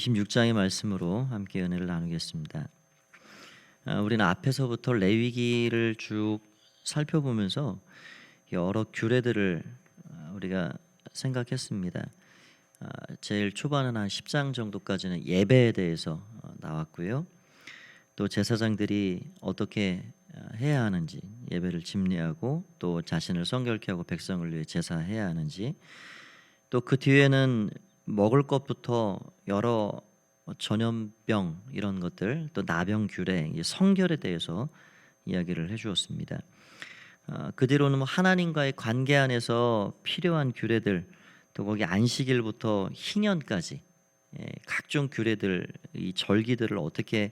26장의 말씀으로 함께 은혜를 나누겠습니다. 우리는 앞에서부터 레위기를 쭉 살펴보면서 여러 규례들을 우리가 생각했습니다. 제일 초반은 한 10장 정도까지는 예배에 대해서 나왔고요. 또 제사장들이 어떻게 해야 하는지, 예배를 집례하고 또 자신을 성결케 하고 백성을 위해 제사해야 하는지, 또 그 뒤에는 먹을 것부터 여러 전염병 이런 것들, 또 나병 규례, 성결에 대해서 이야기를 해주었습니다. 그 뒤로는 하나님과의 관계 안에서 필요한 규례들, 또 거기 안식일부터 희년까지 각종 규례들, 이 절기들을 어떻게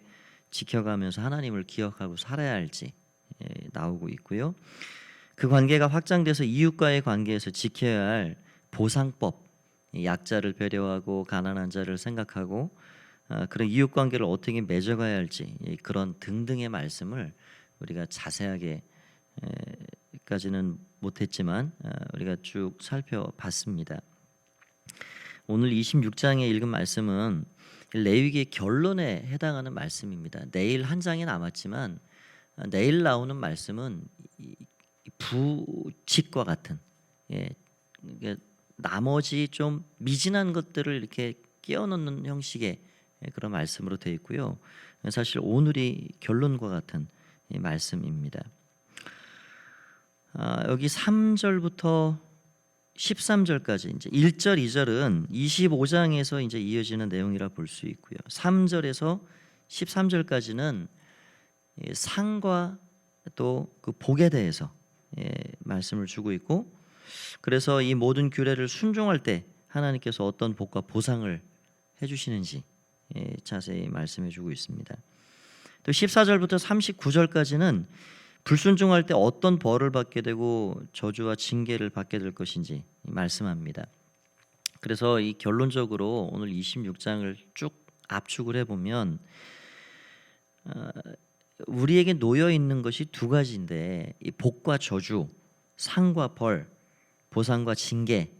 지켜가면서 하나님을 기억하고 살아야 할지 나오고 있고요. 그 관계가 확장돼서 이웃과의 관계에서 지켜야 할 보상법, 약자를 배려하고 가난한 자를 생각하고 그런 이웃 관계를 어떻게 맺어가야 할지, 그런 등등의 말씀을 우리가 자세하게 까지는 못했지만 우리가 쭉 살펴봤습니다. 오늘 26장에 읽은 말씀은 레위기의 결론에 해당하는 말씀입니다. 내일 한 장에 남았지만 내일 나오는 말씀은 부칙과 같은, 나머지 좀 미진한 것들을 이렇게 끼워넣는 형식의 그런 말씀으로 되어 있고요. 사실 오늘이 결론과 같은 말씀입니다. 여기 3절부터 13절까지 이제 1절, 2절은 25장에서 이제 이어지는 내용이라 볼 수 있고요. 3절에서 13절까지는 상과 또 그 복에 대해서 말씀을 주고 있고, 그래서 이 모든 규례를 순종할 때 하나님께서 어떤 복과 보상을 해주시는지 자세히 말씀해 주고 있습니다. 또 14절부터 39절까지는 불순종할 때 어떤 벌을 받게 되고 저주와 징계를 받게 될 것인지 말씀합니다. 그래서 이 결론적으로 오늘 26장을 쭉 압축을 해보면 우리에게 놓여 있는 것이 두 가지인데, 이 복과 저주, 상과 벌, 보상과 징계,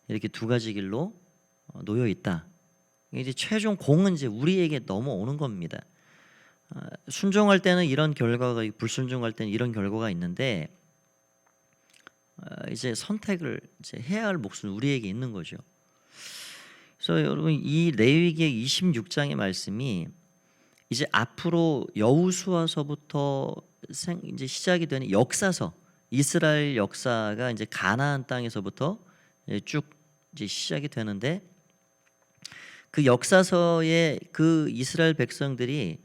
이렇게 두 가지 길로 놓여 있다. 이제 최종 공은 이제 우리에게 넘어오는 겁니다. 순종할 때는 이런 결과가, 불순종할 때는 이런 결과가 있는데 이제 선택을 이제 해야 할 몫은 우리에게 있는 거죠. 그래서 여러분, 이 레위기의 26장의 말씀이 이제 앞으로 여호수아서부터 이제 시작이 되는 역사서, 이스라엘 역사가 이제 가나안 땅에서부터 쭉 이제 시작이 되는데, 그 역사서에 그 이스라엘 백성들이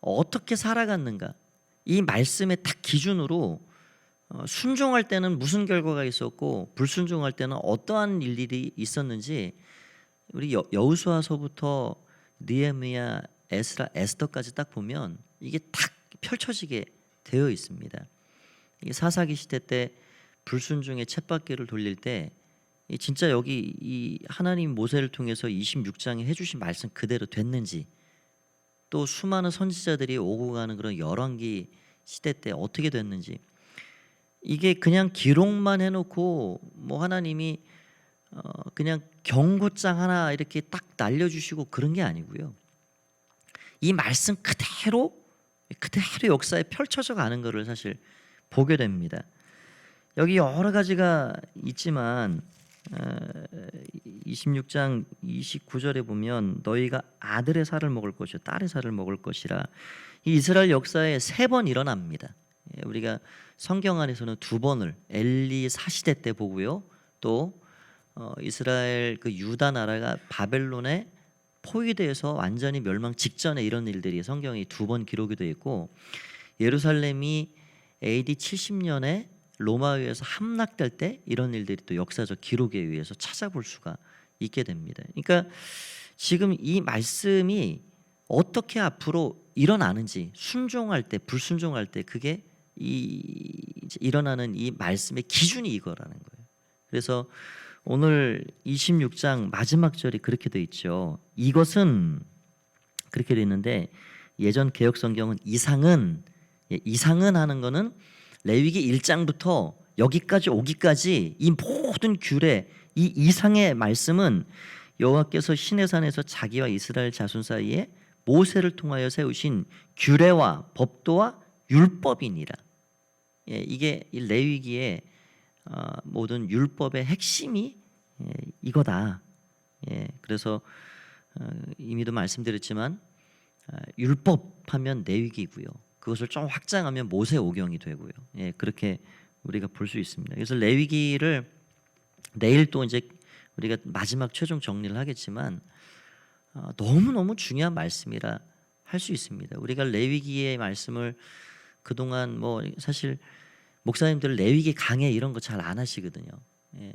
어떻게 살아갔는가, 이 말씀의 딱 기준으로 순종할 때는 무슨 결과가 있었고 불순종할 때는 어떠한 일들이 있었는지 우리 여호수아서부터 느헤미야, 에스라, 에스더까지 딱 보면 이게 딱 펼쳐지게 되어 있습니다. 이 사사기 시대 때 불순종의 쳇바퀴를 돌릴 때 진짜 여기 이 하나님 모세를 통해서 26장에 해주신 말씀 그대로 됐는지, 또 수많은 선지자들이 오고 가는 그런 열왕기 시대 때 어떻게 됐는지, 이게 그냥 기록만 해놓고 뭐 하나님이 그냥 경고장 하나 이렇게 딱 날려주시고 그런 게 아니고요. 이 말씀 그대로 역사에 펼쳐져 가는 것을 사실 보게 됩니다. 여기 여러 가지가 있지만 26장 29절에 보면 너희가 아들의 살을 먹을 것이요 딸의 살을 먹을 것이라, 이 이스라엘 역사에 3번 일어납니다. 우리가 성경 안에서는 2번을 엘리 사시대 때 보고요, 또 이스라엘 그 유다 나라가 바벨론에 포위돼서 완전히 멸망 직전에 이런 일들이 성경에 2번 기록이 되어 있고, 예루살렘이 AD 70년에 로마에 의해서 함락될 때 이런 일들이 또 역사적 기록에 의해서 찾아볼 수가 있게 됩니다. 그러니까 지금 이 말씀이 어떻게 앞으로 일어나는지, 순종할 때 불순종할 때 그게 일어나는 이 말씀의 기준이 이거라는 거예요. 그래서 오늘 26장 마지막 절이 그렇게 돼 있죠. 이것은 그렇게 돼 있는데, 예전 개역 성경은 이상은 하는 거는 레위기 1장부터 여기까지 오기까지 이 모든 규례, 이 이상의 말씀은 여호와께서 시내산에서 자기와 이스라엘 자손 사이에 모세를 통하여 세우신 규례와 법도와 율법이니라. 예, 이게 이 레위기의 모든 율법의 핵심이 이거다. 예, 그래서 이미도 말씀드렸지만 율법하면 레위기고요. 그것을 좀 확장하면 모세오경이 되고요. 예, 그렇게 우리가 볼 수 있습니다. 그래서 레위기를 내일 또 이제 우리가 마지막 최종 정리를 하겠지만 너무너무 중요한 말씀이라 할 수 있습니다. 우리가 레위기의 말씀을 그동안 뭐 사실 목사님들 레위기 강해 이런 거 잘 안 하시거든요. 예.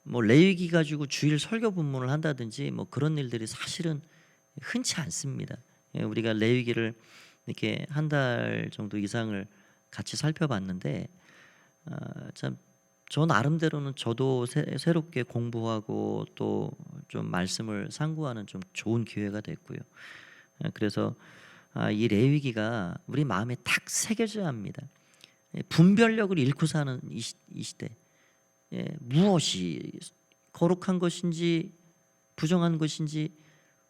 뭐 레위기 가지고 주일 설교 본문을 한다든지 뭐 그런 일들이 사실은 흔치 않습니다. 예, 우리가 레위기를 이렇게 한 달 정도 이상을 같이 살펴봤는데 참 저 나름대로는 저도 새롭게 공부하고 또 좀 말씀을 상고하는 좀 좋은 기회가 됐고요. 그래서 이 레위기가 우리 마음에 탁 새겨져야 합니다. 분별력을 잃고 사는 이 시대, 무엇이 거룩한 것인지 부정한 것인지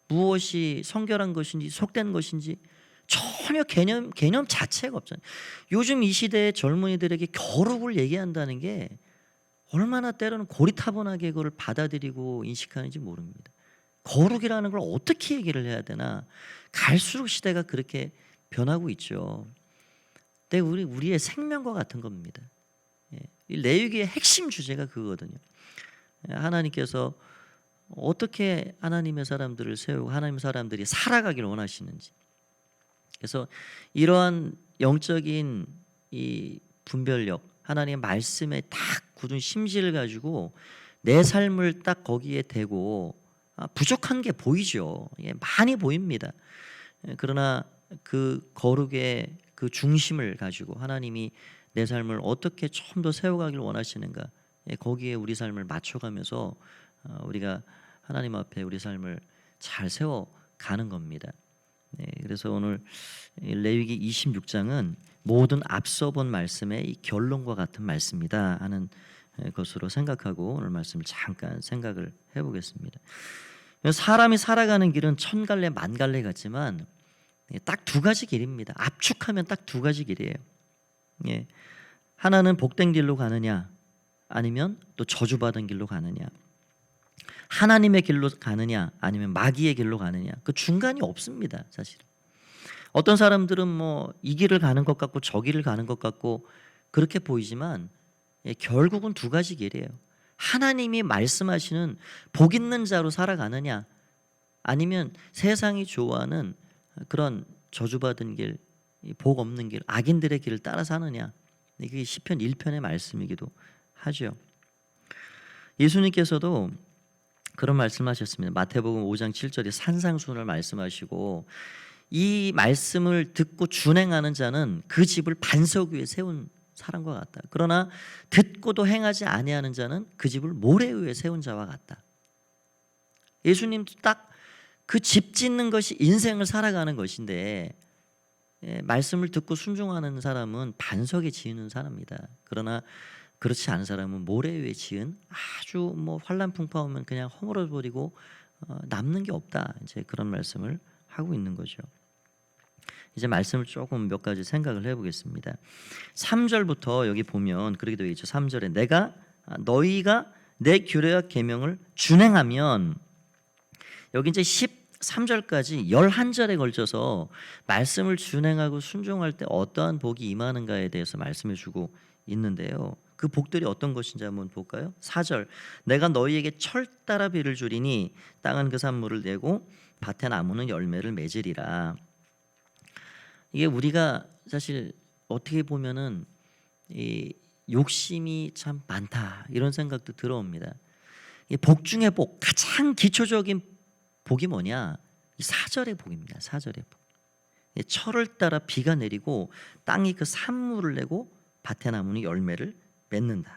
무엇이 성결한 것인지 속된 것인지 전혀 개념 자체가 없잖아요. 요즘 이 시대의 젊은이들에게 거룩을 얘기한다는 게 얼마나 때로는 고리타분하게 그걸 받아들이고 인식하는지 모릅니다. 거룩이라는 걸 어떻게 얘기를 해야 되나 갈수록 시대가 그렇게 변하고 있죠. 근데 우리의 생명과 같은 겁니다. 이 레위기의 핵심 주제가 그거거든요. 하나님께서 어떻게 하나님의 사람들을 세우고 하나님의 사람들이 살아가길 원하시는지. 그래서 이러한 영적인 이 분별력, 하나님의 말씀에 딱 굳은 심지를 가지고 내 삶을 딱 거기에 대고 부족한 게 보이죠. 많이 보입니다. 그러나 그 거룩의 그 중심을 가지고 하나님이 내 삶을 어떻게 좀 더 세워가길 원하시는가, 거기에 우리 삶을 맞춰가면서 우리가 하나님 앞에 우리 삶을 잘 세워가는 겁니다. 그래서 오늘 레위기 26장은 모든 앞서 본 말씀의 이 결론과 같은 말씀이다 하는 것으로 생각하고 오늘 말씀을 잠깐 생각을 해보겠습니다. 사람이 살아가는 길은 천 갈래 만 갈래 같지만 딱 두 가지 길입니다. 압축하면 딱 두 가지 길이에요. 하나는 복된 길로 가느냐 아니면 또 저주받은 길로 가느냐, 하나님의 길로 가느냐 아니면 마귀의 길로 가느냐, 그 중간이 없습니다. 사실 어떤 사람들은 뭐 이 길을 가는 것 같고 저 길을 가는 것 같고 그렇게 보이지만 결국은 두 가지 길이에요. 하나님이 말씀하시는 복 있는 자로 살아가느냐 아니면 세상이 좋아하는 그런 저주받은 길, 복 없는 길, 악인들의 길을 따라 사느냐. 이게 시편 1편의 말씀이기도 하죠. 예수님께서도 그런 말씀하셨습니다. 마태복음 5장 7절에 산상수훈을 말씀하시고 이 말씀을 듣고 준행하는 자는 그 집을 반석 위에 세운 사람과 같다. 그러나 듣고도 행하지 아니하는 자는 그 집을 모래 위에 세운 자와 같다. 예수님도 딱 그 집 짓는 것이 인생을 살아가는 것인데 말씀을 듣고 순종하는 사람은 반석에 지은 사람이다. 그러나 그렇지 않은 사람은 모래 위에 지은 아주 뭐 환란풍파 오면 그냥 허물어 버리고 남는 게 없다. 이제 그런 말씀을 하고 있는 거죠. 이제 말씀을 조금 몇 가지 생각을 해보겠습니다. 3절부터 여기 보면 그렇게 되어 있죠. 3절에 너희가 내 규례와 계명을 준행하면, 여기 이제 13절까지 11절에 걸쳐서 말씀을 준행하고 순종할 때 어떠한 복이 임하는가에 대해서 말씀해 주고 있는데요. 그 복들이 어떤 것인지 한번 볼까요? 4절, 내가 너희에게 철 따라 비를 주리니 땅은 그 산물을 내고 밭의 나무는 열매를 맺으리라. 이게 우리가 사실 어떻게 보면은 이 욕심이 참 많다 이런 생각도 들어옵니다. 이 복 중에 복, 가장 기초적인 복이 뭐냐? 4절의 복입니다. 4절의 복. 철을 따라 비가 내리고 땅이 그 산물을 내고 밭의 나무는 열매를 맺는다.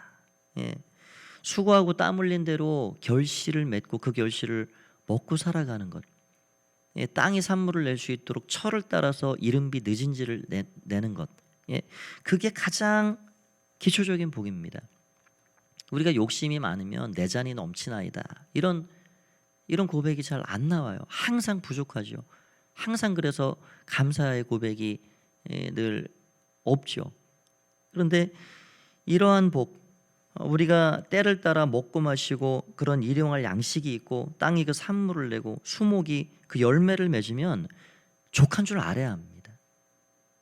수고하고 땀 흘린 대로 결실을 맺고 그 결실을 먹고 살아가는 것. 땅이 산물을 낼 수 있도록 철을 따라서 이른비 늦은지를 내는 것. 그게 가장 기초적인 복입니다. 우리가 욕심이 많으면 내 잔이 넘치나이다 이런 이런 고백이 잘 안 나와요. 항상 부족하죠. 항상 그래서 감사의 고백이 늘 없죠. 그런데 이러한 복, 우리가 때를 따라 먹고 마시고 그런 일용할 양식이 있고 땅이 그 산물을 내고 수목이 그 열매를 맺으면 족한 줄 알아야 합니다.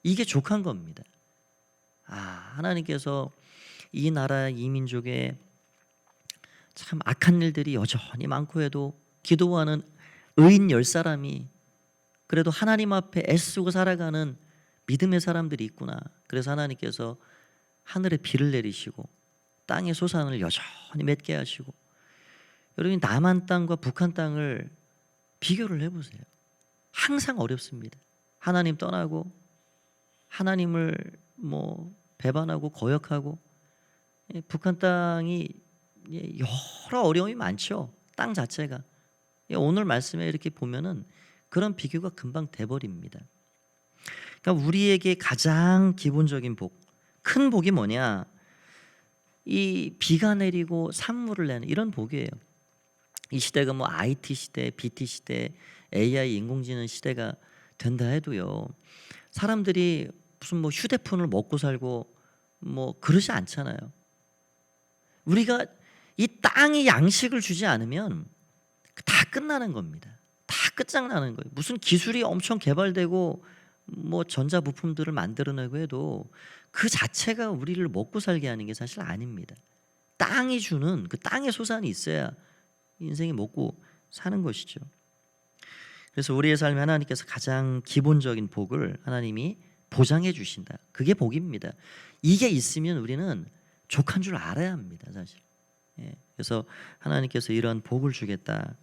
이게 족한 겁니다. 하나님께서 이 나라 이 민족에 참 악한 일들이 여전히 많고 해도 기도하는 의인 10사람이 그래도 하나님 앞에 애쓰고 살아가는 믿음의 사람들이 있구나. 그래서 하나님께서 하늘에 비를 내리시고 땅의 소산을 여전히 맺게 하시고, 여러분이 남한 땅과 북한 땅을 비교를 해보세요. 항상 어렵습니다. 하나님 떠나고 하나님을 배반하고 거역하고, 북한 땅이 여러 어려움이 많죠. 땅 자체가. 오늘 말씀에 이렇게 보면은 그런 비교가 금방 돼버립니다. 그러니까 우리에게 가장 기본적인 복, 큰 복이 뭐냐? 이 비가 내리고 산물을 내는 이런 복이에요. 이 시대가 IT 시대, BT 시대, AI 인공지능 시대가 된다 해도요, 사람들이 무슨 휴대폰을 먹고 살고 그러지 않잖아요. 우리가 이 땅이 양식을 주지 않으면 다 끝나는 겁니다. 다 끝장나는 거예요. 무슨 기술이 엄청 개발되고 전자 부품들을 만들어내고 해도 그 자체가 우리를 먹고 살게 하는 게 사실 아닙니다. 땅이 주는 그 땅의 소산이 있어야 인생이 먹고 사는 것이죠. 그래서 우리의 삶에 하나님께서 가장 기본적인 복을 하나님이 보장해 주신다. 그게 복입니다. 이게 있으면 우리는 족한 줄 알아야 합니다, 사실. 그래서 하나님께서 이런 복을 주겠다.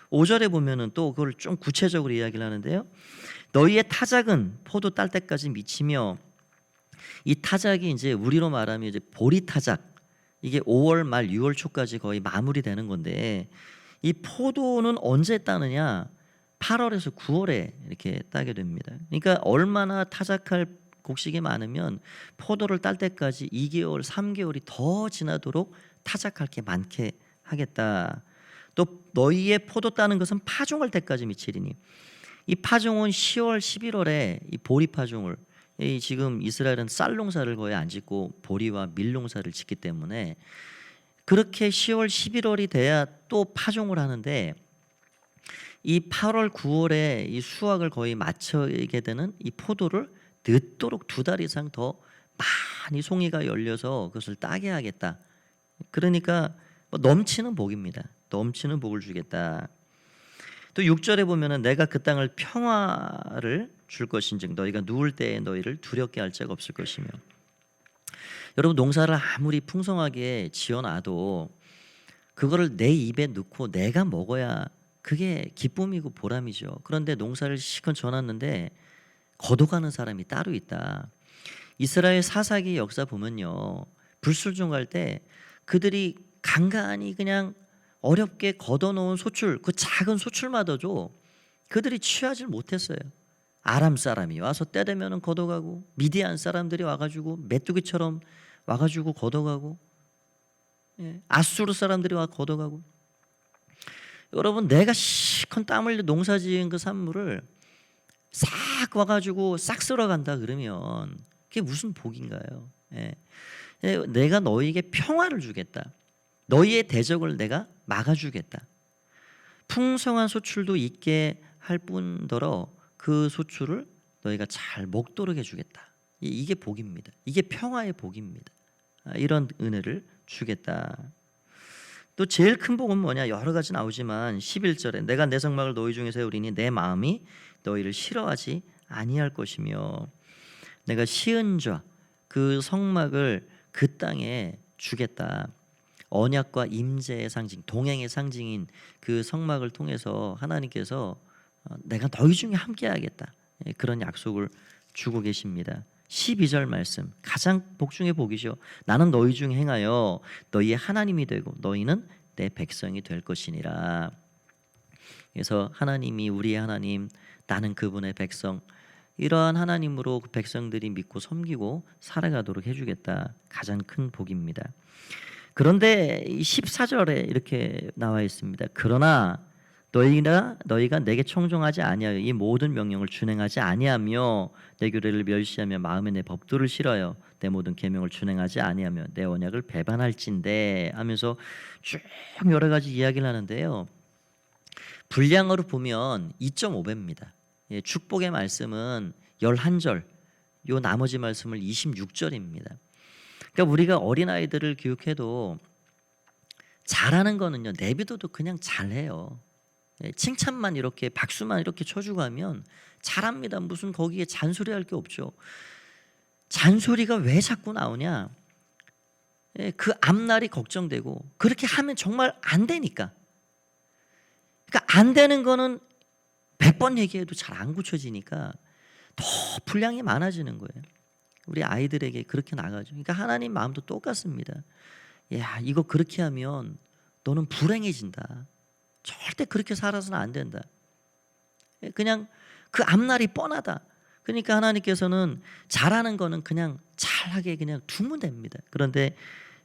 5절에 보면은 또 그걸 좀 구체적으로 이야기를 하는데요. 너희의 타작은 포도 딸 때까지 미치며, 이 타작이 이제 우리로 말하면 이제 보리 타작. 이게 5월 말 6월 초까지 거의 마무리되는 건데, 이 포도는 언제 따느냐? 8월에서 9월에 이렇게 따게 됩니다. 그러니까 얼마나 타작할 곡식이 많으면 포도를 딸 때까지 2개월, 3개월이 더 지나도록 타작할 게 많게 하겠다. 또 너희의 포도 따는 것은 파종할 때까지 미치리니, 이 파종은 10월, 11월에 이 보리 파종을, 지금 이스라엘은 쌀 농사를 거의 안 짓고 보리와 밀 농사를 짓기 때문에 그렇게 10월, 11월이 돼야 또 파종을 하는데, 이 8월, 9월에 이 수확을 거의 마치게 되는 이 포도를 늦도록 2달 이상 더 많이 송이가 열려서 그것을 따게 하겠다. 그러니까 넘치는 복입니다. 넘치는 복을 주겠다. 또 6절에 보면은 내가 그 땅을 평화를 줄 것인즉 너희가 누울 때에 너희를 두렵게 할 자가 없을 것이며. 여러분, 농사를 아무리 풍성하게 지어놔도 그거를 내 입에 넣고 내가 먹어야 그게 기쁨이고 보람이죠. 그런데 농사를 실컷 져놨는데 걷어가는 사람이 따로 있다. 이스라엘 사사기 역사 보면요, 불순종 갈 때 그들이 간간히 그냥 어렵게 걷어놓은 소출, 그 작은 소출마저도 그들이 취하지 못했어요. 아람 사람이 와서 때 되면은 걷어가고, 미디안 사람들이 와가지고 메뚜기처럼 와가지고 걷어가고, 아수르 사람들이 와 걷어가고. 여러분, 내가 실컷 땀 흘려 농사지은 그 산물을 싹 와가지고 싹 쓸어간다 그러면 그게 무슨 복인가요? 내가 너희에게 평화를 주겠다. 너희의 대적을 내가 막아주겠다. 풍성한 소출도 있게 할 뿐더러 그 소출을 너희가 잘 먹도록 해주겠다. 이게 복입니다. 이게 평화의 복입니다. 이런 은혜를 주겠다. 또 제일 큰 복은 뭐냐? 여러 가지 나오지만 11절에 내가 내 성막을 너희 중에 세우리니 내 마음이 너희를 싫어하지 아니할 것이며, 내가 시은 자 그 성막을 그 땅에 주겠다. 언약과 임재의 상징, 동행의 상징인 그 성막을 통해서 하나님께서 내가 너희 중에 함께 하겠다, 그런 약속을 주고 계십니다. 12절 말씀, 가장 복 중의 복이죠. 나는 너희 중에 행하여 너희의 하나님이 되고 너희는 내 백성이 될 것이니라. 그래서 하나님이 우리의 하나님, 나는 그분의 백성, 이러한 하나님으로 그 백성들이 믿고 섬기고 살아가도록 해주겠다. 가장 큰 복입니다. 그런데 14절에 이렇게 나와 있습니다. 그러나 너희가 내게 청종하지 아니하여 이 모든 명령을 준행하지 아니하며 내 규례를 멸시하며 마음에 내 법도를 싫어하여 내 모든 계명을 준행하지 아니하며 내 언약을 배반할진대 하면서 쭉 여러 가지 이야기를 하는데요. 분량으로 보면 2.5배입니다. 축복의 말씀은 11절, 요 나머지 말씀을 26절입니다. 그러니까 우리가 어린아이들을 교육해도 잘하는 거는요, 내비둬도 그냥 잘해요. 칭찬만 이렇게 박수만 이렇게 쳐주고 하면 잘합니다. 무슨 거기에 잔소리할 게 없죠. 잔소리가 왜 자꾸 나오냐? 그 앞날이 걱정되고 그렇게 하면 정말 안 되니까. 그러니까 안 되는 거는 100번 얘기해도 잘 안 고쳐지니까 더 분량이 많아지는 거예요. 우리 아이들에게 그렇게 나가죠. 그러니까 하나님 마음도 똑같습니다. 야, 이거 그렇게 하면 너는 불행해진다. 절대 그렇게 살아서는 안 된다. 그냥 그 앞날이 뻔하다. 그러니까 하나님께서는 잘하는 거는 그냥 잘하게 그냥 두면 됩니다. 그런데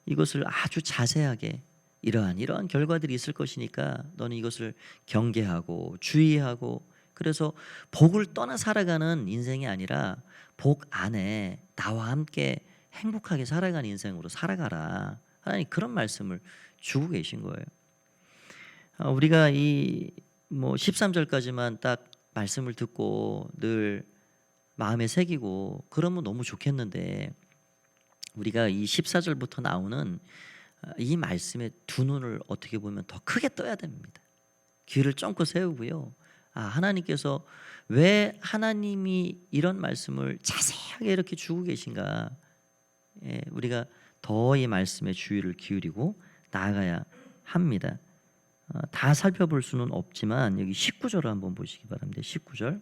이것을 아주 자세하게 이러한 결과들이 있을 것이니까 너는 이것을 경계하고 주의하고, 그래서 복을 떠나 살아가는 인생이 아니라 복 안에 나와 함께 행복하게 살아가는 인생으로 살아가라. 하나님 그런 말씀을 주고 계신 거예요. 우리가 이 13절까지만 딱 말씀을 듣고 늘 마음에 새기고 그러면 너무 좋겠는데, 우리가 이 14절부터 나오는 이 말씀에 두 눈을 어떻게 보면 더 크게 떠야 됩니다. 귀를 쫑긋 세우고요. 하나님께서 왜 하나님이 이런 말씀을 자세하게 이렇게 주고 계신가, 우리가 더 이 말씀에 주의를 기울이고 나아가야 합니다. 다 살펴볼 수는 없지만 여기 19절을 한번 보시기 바랍니다. 19절.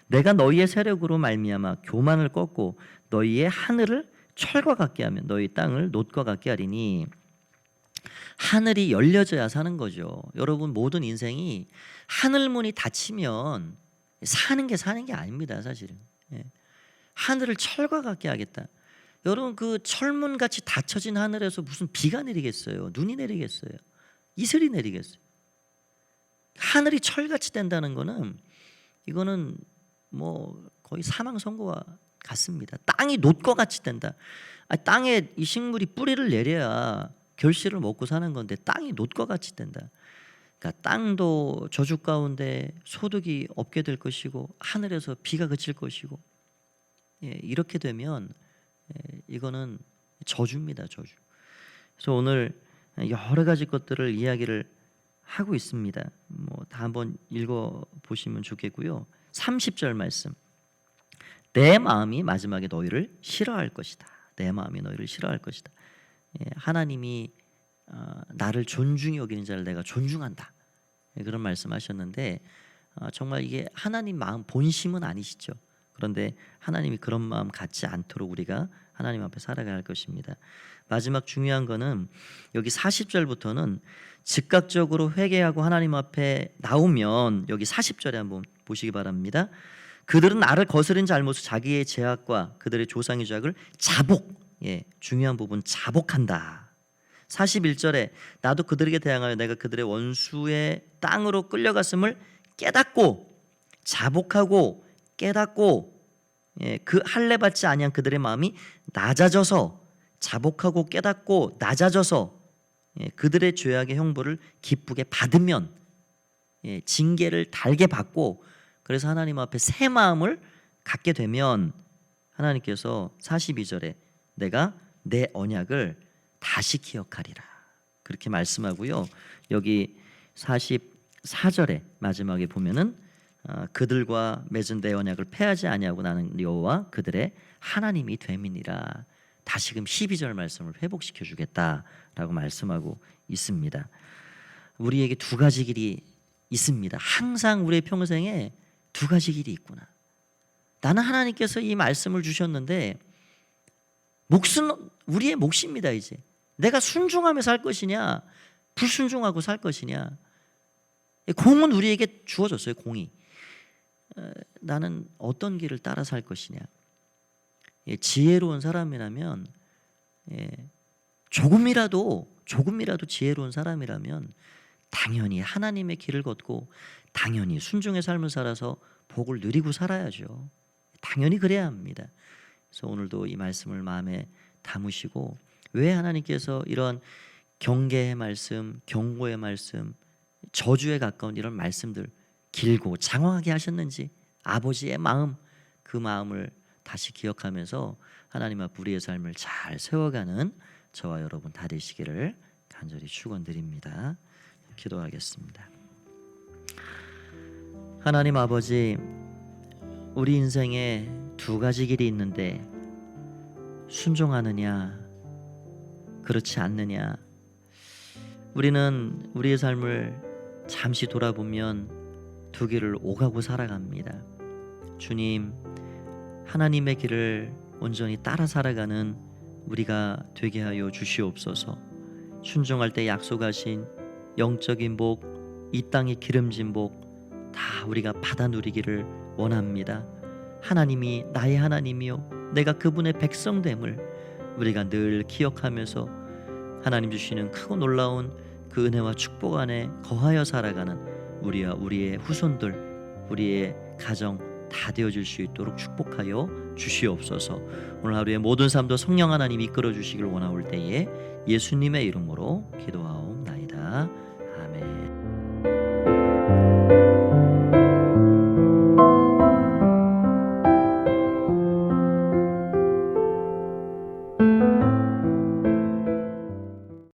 내가 너희의 세력으로 말미암아 교만을 꺾고 너희의 하늘을 철과 같게 하면 너희 땅을 놋과 같게 하리니, 하늘이 열려져야 사는 거죠. 여러분 모든 인생이 하늘문이 닫히면 사는 게 아닙니다. 사실은 하늘을 철과 같게 하겠다. 여러분 그 철문같이 닫혀진 하늘에서 무슨 비가 내리겠어요? 눈이 내리겠어요? 이슬이 내리겠어요? 하늘이 철같이 된다는 거는 이거는 거의 사망 선고와 같습니다. 땅이 놋과 같이 된다. 땅에 이 식물이 뿌리를 내려야 결실을 먹고 사는 건데 땅이 놋과 같이 된다. 그러니까 땅도 저주 가운데 소득이 없게 될 것이고 하늘에서 비가 그칠 것이고, 이렇게 되면 이거는 저주입니다. 저주. 그래서 오늘 여러 가지 것들을 이야기를 하고 있습니다. 다 한번 읽어 보시면 좋겠고요. 30절 말씀. 내 마음이 마지막에 너희를 싫어할 것이다. 내 마음이 너희를 싫어할 것이다. 하나님이 나를 존중히 여기는 자를 내가 존중한다. 그런 말씀하셨는데, 정말 이게 하나님 마음 본심은 아니시죠. 그런데 하나님이 그런 마음 갖지 않도록 우리가 하나님 앞에 살아가야 할 것입니다. 마지막 중요한 거는 여기 40절부터는 즉각적으로 회개하고 하나님 앞에 나오면, 여기 40절에 한번 보시기 바랍니다. 그들은 나를 거스른 잘못을 자기의 죄악과 그들의 조상의 죄악을 중요한 부분 자복한다. 41절에 나도 그들에게 대항하여 내가 그들의 원수의 땅으로 끌려갔음을 깨닫고 자복하고 깨닫고, 그 할례 받지 아니한 그들의 마음이 낮아져서, 자복하고 깨닫고 낮아져서 그들의 죄악의 형벌을 기쁘게 받으면, 징계를 달게 받고, 그래서 하나님 앞에 새 마음을 갖게 되면 하나님께서 42절에 내가 내 언약을 다시 기억하리라 그렇게 말씀하고요. 여기 44절에 마지막에 보면은 그들과 맺은 내 언약을 폐하지 아니하고 나는 여호와 그들의 하나님이 됨이니라. 다시금 12절 말씀을 회복시켜 주겠다라고 말씀하고 있습니다. 우리에게 두 가지 길이 있습니다. 항상 우리의 평생에 두 가지 길이 있구나. 나는 하나님께서 이 말씀을 주셨는데 몫은 우리의 몫입니다. 이제 내가 순종하며 살 것이냐 불순종하고 살 것이냐. 공은 우리에게 주어졌어요. 공이. 나는 어떤 길을 따라 살 것이냐. 지혜로운 사람이라면, 조금이라도 지혜로운 사람이라면 당연히 하나님의 길을 걷고 당연히 순종의 삶을 살아서 복을 누리고 살아야죠. 당연히 그래야 합니다. 그래서 오늘도 이 말씀을 마음에 담으시고, 왜 하나님께서 이런 경계의 말씀, 경고의 말씀, 저주에 가까운 이런 말씀들 길고 장황하게 하셨는지 아버지의 마음, 그 마음을 다시 기억하면서 하나님 앞 우리의 삶을 잘 세워가는 저와 여러분 다 되시기를 간절히 축원드립니다. 기도하겠습니다. 하나님 아버지, 우리 인생에 두 가지 길이 있는데 순종하느냐 그렇지 않느냐, 우리는 우리의 삶을 잠시 돌아보면 두 길을 오가고 살아갑니다. 주님, 하나님의 길을 온전히 따라 살아가는 우리가 되게 하여 주시옵소서. 순종할 때 약속하신 영적인 복, 이 땅의 기름진 복 다 우리가 받아 누리기를 원합니다. 하나님이 나의 하나님이요 내가 그분의 백성됨을 우리가 늘 기억하면서 하나님 주시는 크고 놀라운 그 은혜와 축복 안에 거하여 살아가는 우리와 우리의 후손들, 우리의 가정 다 되어줄 수 있도록 축복하여 주시옵소서. 오늘 하루의 모든 삶도 성령 하나님 이끌어 주시길 원하올 때에 예수님의 이름으로 기도하옵나이다.